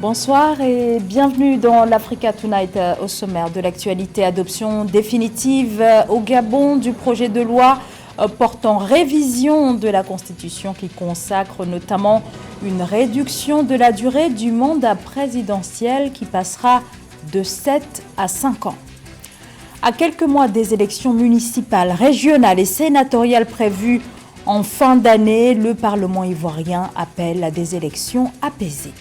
Bonsoir et bienvenue dans l'Africa Tonight. Au sommaire de l'actualité, adoption définitive au Gabon du projet de loi portant révision de la Constitution qui consacre notamment une réduction de la durée du mandat présidentiel qui passera de 7 à 5 ans. À quelques mois des élections municipales, régionales et sénatoriales prévues en fin d'année, le Parlement ivoirien appelle à des élections apaisées.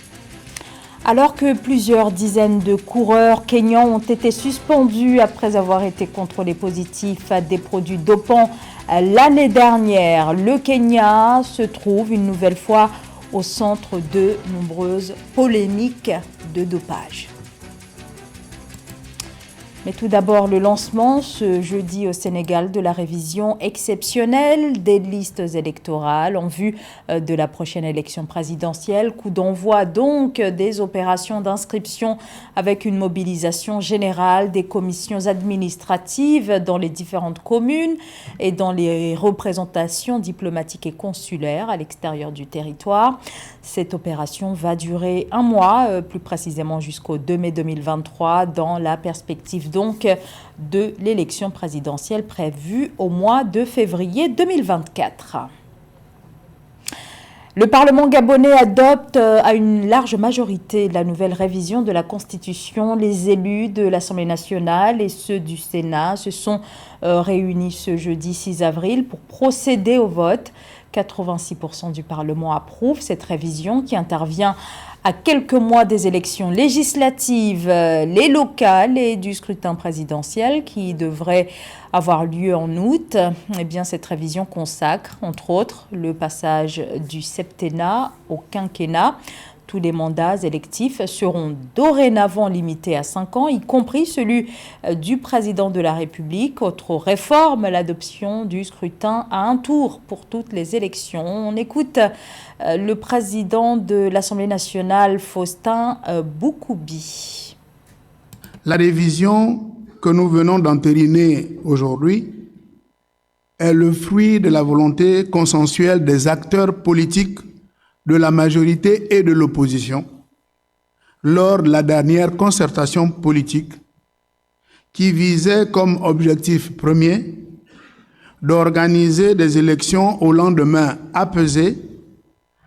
Alors que plusieurs dizaines de coureurs kenyans ont été suspendus après avoir été contrôlés positifs à des produits dopants l'année dernière, le Kenya se trouve une nouvelle fois au centre de nombreuses polémiques de dopage. Mais tout d'abord, le lancement ce jeudi au Sénégal de la révision exceptionnelle des listes électorales en vue de la prochaine élection présidentielle. Coup d'envoi donc des opérations d'inscription avec une mobilisation générale des commissions administratives dans les différentes communes et dans les représentations diplomatiques et consulaires à l'extérieur du territoire. Cette opération va durer un mois, plus précisément jusqu'au 2 mai 2023, dans la perspective donc de l'élection présidentielle prévue au mois de février 2024. Le Parlement gabonais adopte à une large majorité la nouvelle révision de la Constitution. Les élus de l'Assemblée nationale et ceux du Sénat se sont réunis ce jeudi 6 avril pour procéder au vote. 86% du Parlement approuve cette révision qui intervient à quelques mois des élections législatives, les locales et du scrutin présidentiel qui devrait avoir lieu en août. Eh bien, cette révision consacre, entre autres, le passage du septennat au quinquennat. Tous les mandats électifs seront dorénavant limités à 5 ans, y compris celui du président de la République. Autre réforme, l'adoption du scrutin à un tour pour toutes les élections. On écoute le président de l'Assemblée nationale, Faustin Boukoubi. La révision que nous venons d'entériner aujourd'hui est le fruit de la volonté consensuelle des acteurs politiques de la majorité et de l'opposition lors de la dernière concertation politique qui visait comme objectif premier d'organiser des élections au lendemain apaisé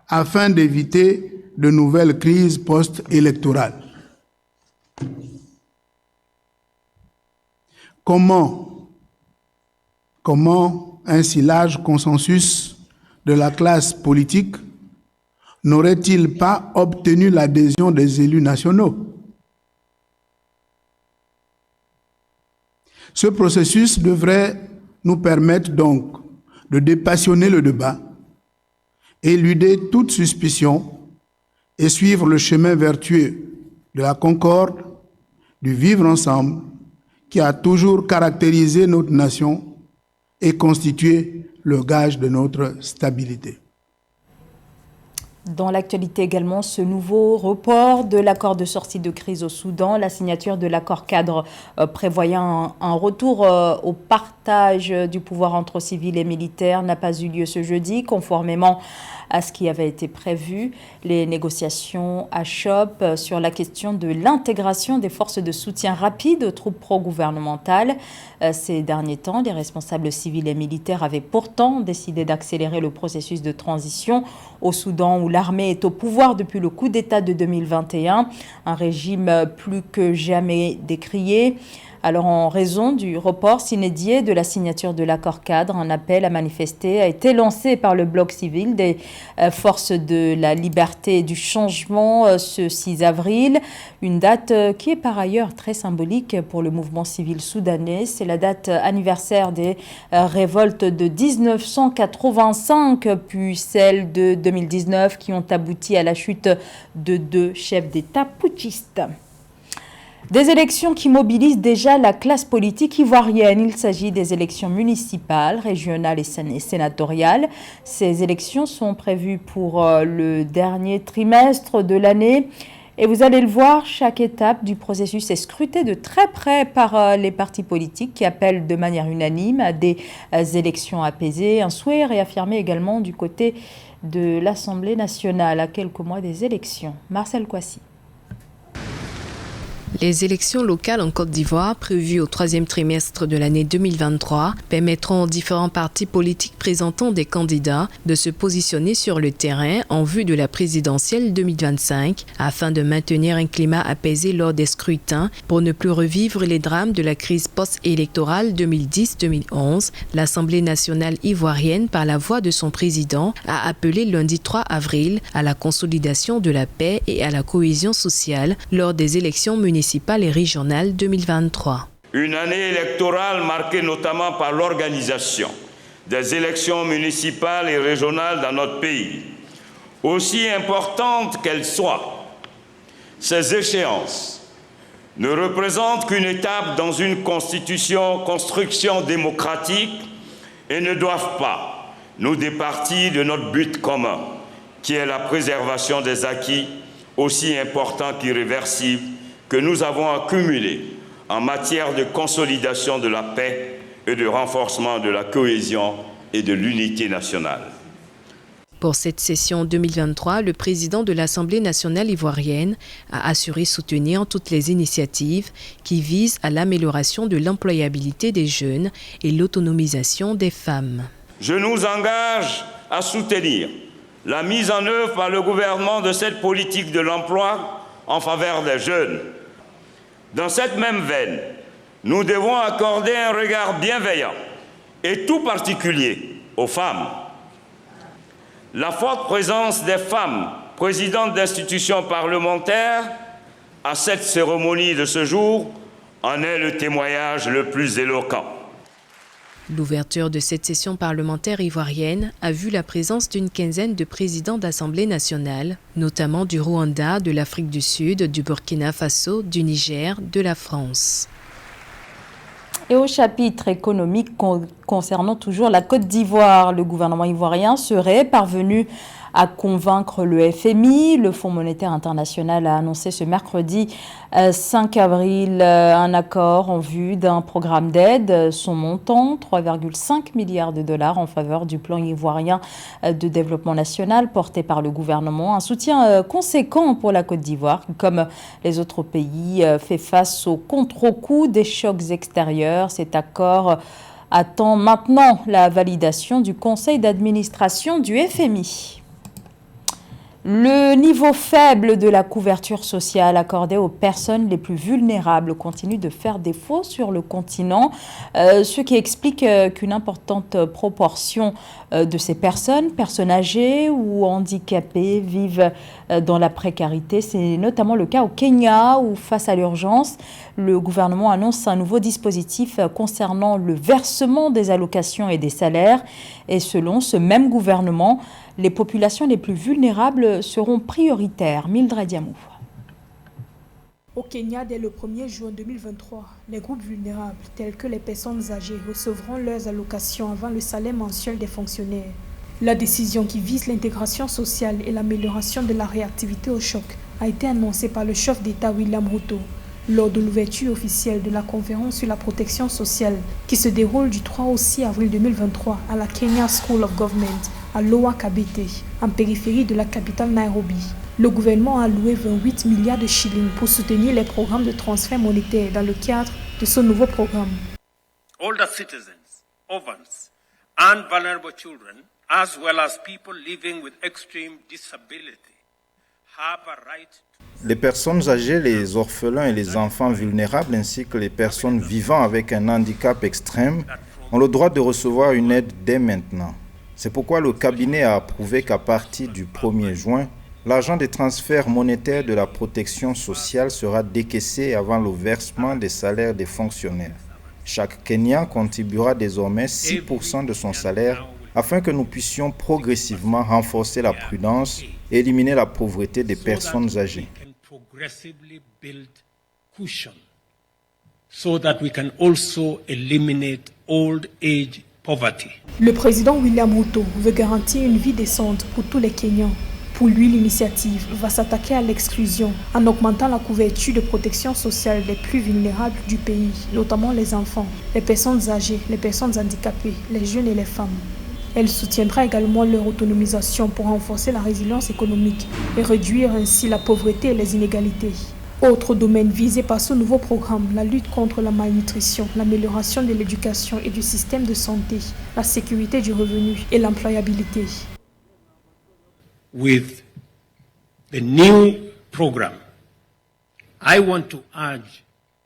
afin d'éviter de nouvelles crises post-électorales. Comment un si large consensus de la classe politique n'aurait-il pas obtenu l'adhésion des élus nationaux? Ce processus devrait nous permettre donc de dépassionner le débat, éluder toute suspicion et suivre le chemin vertueux de la concorde, du vivre ensemble qui a toujours caractérisé notre nation et constitué le gage de notre stabilité. Dans l'actualité également, ce nouveau report de l'accord de sortie de crise au Soudan, la signature de l'accord cadre prévoyant un retour au partage du pouvoir entre civils et militaires n'a pas eu lieu ce jeudi, conformément à ce qui avait été prévu. Les négociations achoppent sur la question de l'intégration des forces de soutien rapide aux troupes pro-gouvernementales. Ces derniers temps, les responsables civils et militaires avaient pourtant décidé d'accélérer le processus de transition au Soudan où l'armée est au pouvoir depuis le coup d'État de 2021, un régime plus que jamais décrié. Alors, en raison du report s'inédié de la signature de l'accord cadre, un appel à manifester a été lancé par le bloc civil des forces de la liberté et du changement ce 6 avril. Une date qui est par ailleurs très symbolique pour le mouvement civil soudanais. C'est la date anniversaire des révoltes de 1985 puis celle de 2019 qui ont abouti à la chute de 2 chefs d'État putschistes. Des élections qui mobilisent déjà la classe politique ivoirienne. Il s'agit des élections municipales, régionales et sénatoriales. Ces élections sont prévues pour le dernier trimestre de l'année. Et vous allez le voir, chaque étape du processus est scrutée de très près par les partis politiques qui appellent de manière unanime à des élections apaisées. Un souhait réaffirmé également du côté de l'Assemblée nationale à quelques mois des élections. Marcel Kouassi. Les élections locales en Côte d'Ivoire, prévues au troisième trimestre de l'année 2023, permettront aux différents partis politiques présentant des candidats de se positionner sur le terrain en vue de la présidentielle 2025 afin de maintenir un climat apaisé lors des scrutins pour ne plus revivre les drames de la crise post-électorale 2010-2011. L'Assemblée nationale ivoirienne, par la voix de son président, a appelé lundi 3 avril à la consolidation de la paix et à la cohésion sociale lors des élections municipales et régionales 2023. Une année électorale marquée notamment par l'organisation des élections municipales et régionales dans notre pays. Aussi importantes qu'elles soient, ces échéances ne représentent qu'une étape dans une construction démocratique et ne doivent pas nous départir de notre but commun, qui est la préservation des acquis aussi importants qu'irréversibles que nous avons accumulés en matière de consolidation de la paix et de renforcement de la cohésion et de l'unité nationale. Pour cette session 2023, le président de l'Assemblée nationale ivoirienne a assuré soutenir toutes les initiatives qui visent à l'amélioration de l'employabilité des jeunes et l'autonomisation des femmes. Je nous engage à soutenir la mise en œuvre par le gouvernement de cette politique de l'emploi en faveur des jeunes. Dans cette même veine, nous devons accorder un regard bienveillant et tout particulier aux femmes. La forte présence des femmes présidentes d'institutions parlementaires à cette cérémonie de ce jour en est le témoignage le plus éloquent. L'ouverture de cette session parlementaire ivoirienne a vu la présence d'une quinzaine de présidents d'Assemblée nationale, notamment du Rwanda, de l'Afrique du Sud, du Burkina Faso, du Niger, de la France. Et au chapitre économique concernant toujours la Côte d'Ivoire, le gouvernement ivoirien serait parvenu à convaincre le FMI. Le Fonds monétaire international a annoncé ce mercredi 5 avril un accord en vue d'un programme d'aide. Son montant, 3,5 milliards de dollars en faveur du plan ivoirien de développement national porté par le gouvernement. Un soutien conséquent pour la Côte d'Ivoire qui, comme les autres pays, fait face au contre-coup des chocs extérieurs. Cet accord attend maintenant la validation du conseil d'administration du FMI. Le niveau faible de la couverture sociale accordée aux personnes les plus vulnérables continue de faire défaut sur le continent, ce qui explique qu'une importante proportion de ces personnes âgées ou handicapées, vivent dans la précarité. C'est notamment le cas au Kenya où, face à l'urgence, le gouvernement annonce un nouveau dispositif concernant le versement des allocations et des salaires. Et selon ce même gouvernement, les populations les plus vulnérables seront prioritaires. Mildred Diamou. Au Kenya, dès le 1er juin 2023, les groupes vulnérables, tels que les personnes âgées, recevront leurs allocations avant le salaire mensuel des fonctionnaires. La décision qui vise l'intégration sociale et l'amélioration de la réactivité au choc a été annoncée par le chef d'État William Ruto lors de l'ouverture officielle de la conférence sur la protection sociale qui se déroule du 3 au 6 avril 2023 à la Kenya School of Government à Lower Kabete, en périphérie de la capitale Nairobi. Le gouvernement a alloué 28 milliards de shillings pour soutenir les programmes de transfert monétaire dans le cadre de ce nouveau programme. Older citizens, orphans, and vulnerable children, as well as people living with extreme disability, have a right to... Les personnes âgées, les orphelins et les enfants vulnérables, ainsi que les personnes vivant avec un handicap extrême, ont le droit de recevoir une aide dès maintenant. C'est pourquoi le cabinet a approuvé qu'à partir du 1er juin, l'argent des transferts monétaires de la protection sociale sera décaissé avant le versement des salaires des fonctionnaires. Chaque Kenyan contribuera désormais 6% de son salaire afin que nous puissions progressivement renforcer la prudence et éliminer la pauvreté des personnes âgées. Le président William Ruto veut garantir une vie décente pour tous les Kenyans. Pour lui, l'initiative va s'attaquer à l'exclusion en augmentant la couverture de protection sociale des plus vulnérables du pays, notamment les enfants, les personnes âgées, les personnes handicapées, les jeunes et les femmes. Elle soutiendra également leur autonomisation pour renforcer la résilience économique et réduire ainsi la pauvreté et les inégalités. Autres domaines visés par ce nouveau programme, la lutte contre la malnutrition, l'amélioration de l'éducation et du système de santé, la sécurité du revenu et l'employabilité. With the new program, I want to urge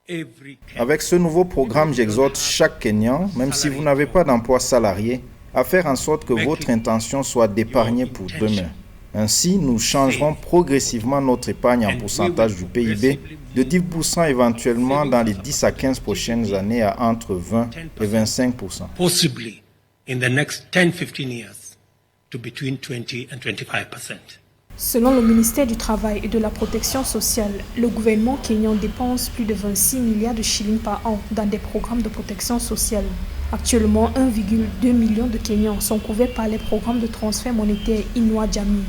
every Kenyan, Avec ce nouveau programme, j'exhorte chaque Kenyan, même si vous n'avez pas d'emploi salarié, à faire en sorte que votre intention soit d'épargner pour demain. Ainsi, nous changerons progressivement notre épargne en pourcentage du PIB de 10% éventuellement dans les 10 à 15 prochaines années à entre 20 et 25%. possibly in the next 10-15 years to between 20 and 25%. Selon le ministère du Travail et de la Protection sociale, le gouvernement kényan dépense plus de 26 milliards de shillings par an dans des programmes de protection sociale. Actuellement, 1,2 million de Kenyans sont couverts par les programmes de transfert monétaire Inua Jamii.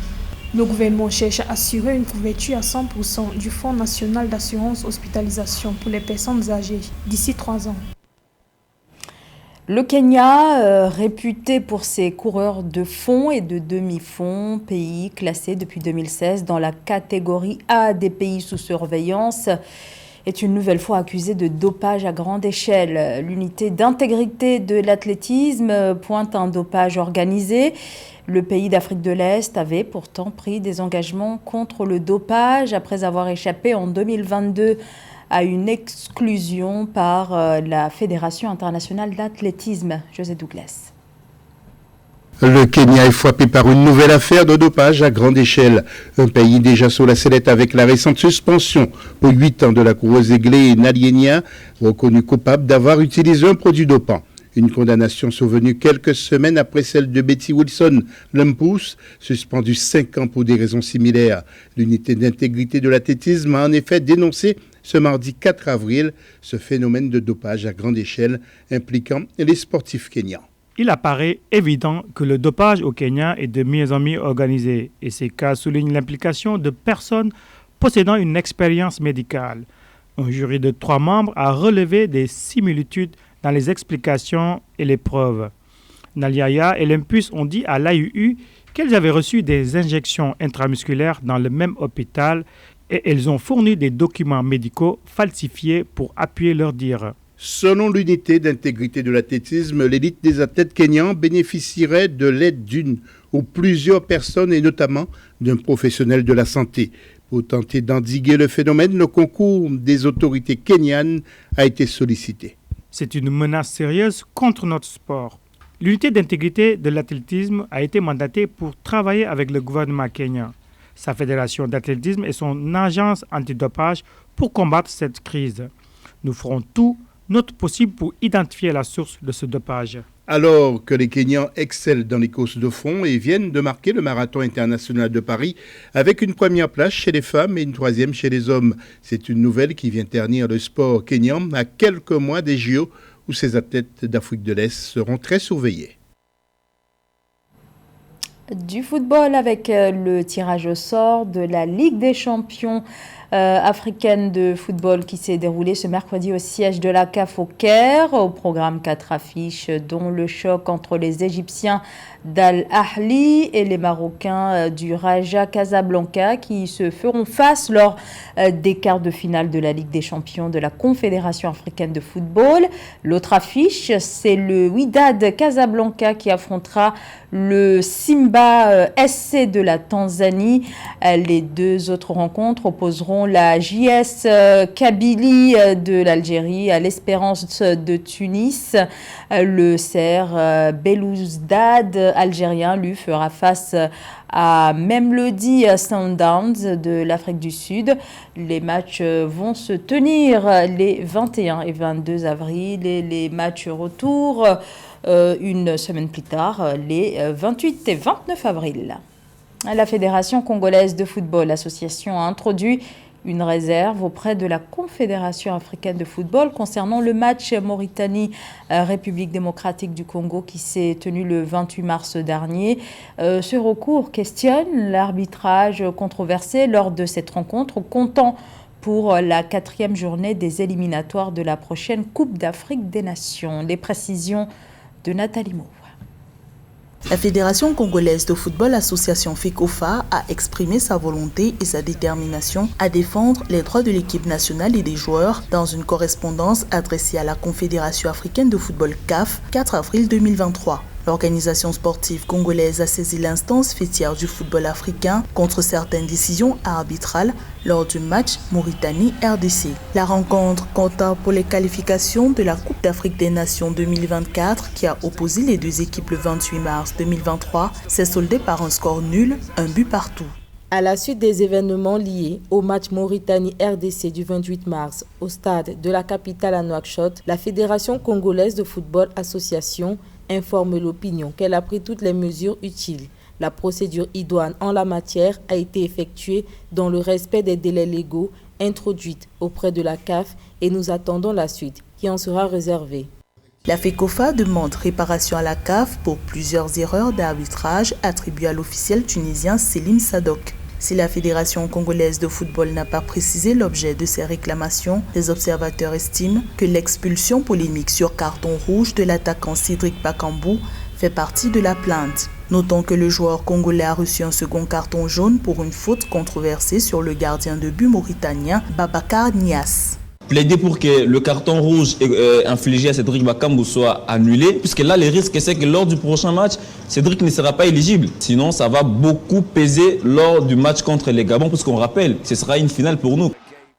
Le gouvernement cherche à assurer une couverture à 100% du Fonds national d'assurance hospitalisation pour les personnes âgées d'ici 3 ans. Le Kenya, réputé pour ses coureurs de fond et de demi-fond, pays classé depuis 2016 dans la catégorie A des pays sous surveillance, est une nouvelle fois accusé de dopage à grande échelle. L'unité d'intégrité de l'athlétisme pointe un dopage organisé. Le pays d'Afrique de l'Est avait pourtant pris des engagements contre le dopage après avoir échappé en 2022 à une exclusion par la Fédération internationale d'athlétisme. José Douglas. Le Kenya est frappé par une nouvelle affaire de dopage à grande échelle. Un pays déjà sous la sellette avec la récente suspension pour 8 ans de la coureuse Eglé Nalienia, reconnue coupable d'avoir utilisé un produit dopant. Une condamnation survenue quelques semaines après celle de Betty Wilson Lempous, suspendue 5 ans pour des raisons similaires. L'unité d'intégrité de l'athlétisme a en effet dénoncé ce mardi 4 avril ce phénomène de dopage à grande échelle impliquant les sportifs kenyans. Il apparaît évident que le dopage au Kenya est de mieux en mieux organisé et ces cas soulignent l'implication de personnes possédant une expérience médicale. Un jury de 3 membres a relevé des similitudes dans les explications et les preuves. Naliaya et Lempus ont dit à l'AUU qu'elles avaient reçu des injections intramusculaires dans le même hôpital et elles ont fourni des documents médicaux falsifiés pour appuyer leur dire. Selon l'unité d'intégrité de l'athlétisme, l'élite des athlètes kenyans bénéficierait de l'aide d'une ou plusieurs personnes et notamment d'un professionnel de la santé. Pour tenter d'endiguer le phénomène, le concours des autorités kenyanes a été sollicité. C'est une menace sérieuse contre notre sport. L'unité d'intégrité de l'athlétisme a été mandatée pour travailler avec le gouvernement kenyan, sa fédération d'athlétisme et son agence antidopage pour combattre cette crise. Nous ferons tout notre possible pour identifier la source de ce dopage. Alors que les Kenyans excellent dans les courses de fond et viennent de marquer le marathon international de Paris avec une première place chez les femmes et une troisième chez les hommes. C'est une nouvelle qui vient ternir le sport kenyan à quelques mois des JO où ces athlètes d'Afrique de l'Est seront très surveillés. Du football avec le tirage au sort de la Ligue des champions africaine de football qui s'est déroulée ce mercredi au siège de la CAF au Caire. Au programme 4 affiches dont le choc entre les Égyptiens d'Al Ahly et les Marocains du Raja Casablanca qui se feront face lors des quarts de finale de la Ligue des champions de la Confédération africaine de football. L'autre affiche, c'est le Wydad Casablanca qui affrontera le Simba SC de la Tanzanie. Les deux autres rencontres opposeront la JS Kabylie de l'Algérie à l'Espérance de Tunis. Le CR Belouizdad algérien, lui, fera face à Mamelodi Sundowns de l'Afrique du Sud. Les matchs vont se tenir les 21 et 22 avril et les matchs retour une semaine plus tard, les 28 et 29 avril. La Fédération congolaise de football, l'association, a introduit une réserve auprès de la Confédération africaine de football concernant le match Mauritanie-République démocratique du Congo qui s'est tenu le 28 mars dernier. Ce recours questionne l'arbitrage controversé lors de cette rencontre, comptant pour la 4e journée des éliminatoires de la prochaine Coupe d'Afrique des Nations. Les précisions de Nathalie Mauve. La Fédération congolaise de football association FECOFA a exprimé sa volonté et sa détermination à défendre les droits de l'équipe nationale et des joueurs dans une correspondance adressée à la Confédération africaine de football CAF 4 avril 2023. L'organisation sportive congolaise a saisi l'instance fêtière du football africain contre certaines décisions arbitrales lors du match Mauritanie-RDC. La rencontre compta pour les qualifications de la Coupe d'Afrique des Nations 2024 qui a opposé les deux équipes le 28 mars 2023 s'est soldée par un score nul, un but partout. À la suite des événements liés au match Mauritanie-RDC du 28 mars au stade de la capitale à Nouakchott, la Fédération congolaise de football association informe l'opinion qu'elle a pris toutes les mesures utiles. La procédure idoine en la matière a été effectuée dans le respect des délais légaux introduits auprès de la CAF et nous attendons la suite qui en sera réservée. La FECOFA demande réparation à la CAF pour plusieurs erreurs d'arbitrage attribuées à l'officiel tunisien Selim Sadok. Si la Fédération congolaise de football n'a pas précisé l'objet de ces réclamations, les observateurs estiment que l'expulsion polémique sur carton rouge de l'attaquant Cédric Bakambu fait partie de la plainte. Notons que le joueur congolais a reçu un second carton jaune pour une faute controversée sur le gardien de but mauritanien Babacar Niasse. Plaider pour que le carton rouge infligé à Cédric Bakambu soit annulé, puisque là, le risque, c'est que lors du prochain match, Cédric ne sera pas éligible. Sinon, ça va beaucoup peser lors du match contre les Gabon, puisqu'on rappelle, ce sera une finale pour nous.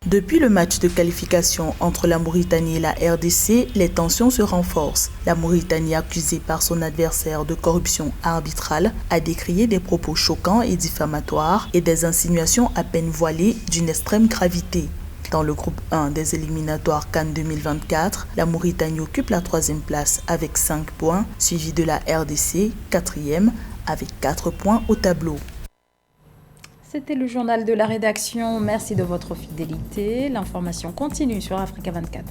Depuis le match de qualification entre la Mauritanie et la RDC, les tensions se renforcent. La Mauritanie, accusée par son adversaire de corruption arbitrale, a décrié des propos choquants et diffamatoires et des insinuations à peine voilées d'une extrême gravité. Dans le groupe 1 des éliminatoires Cannes 2024, la Mauritanie occupe la 3e place avec 5 points, suivie de la RDC, 4e, avec 4 points au tableau. C'était le journal de la rédaction. Merci de votre fidélité. L'information continue sur Africa 24.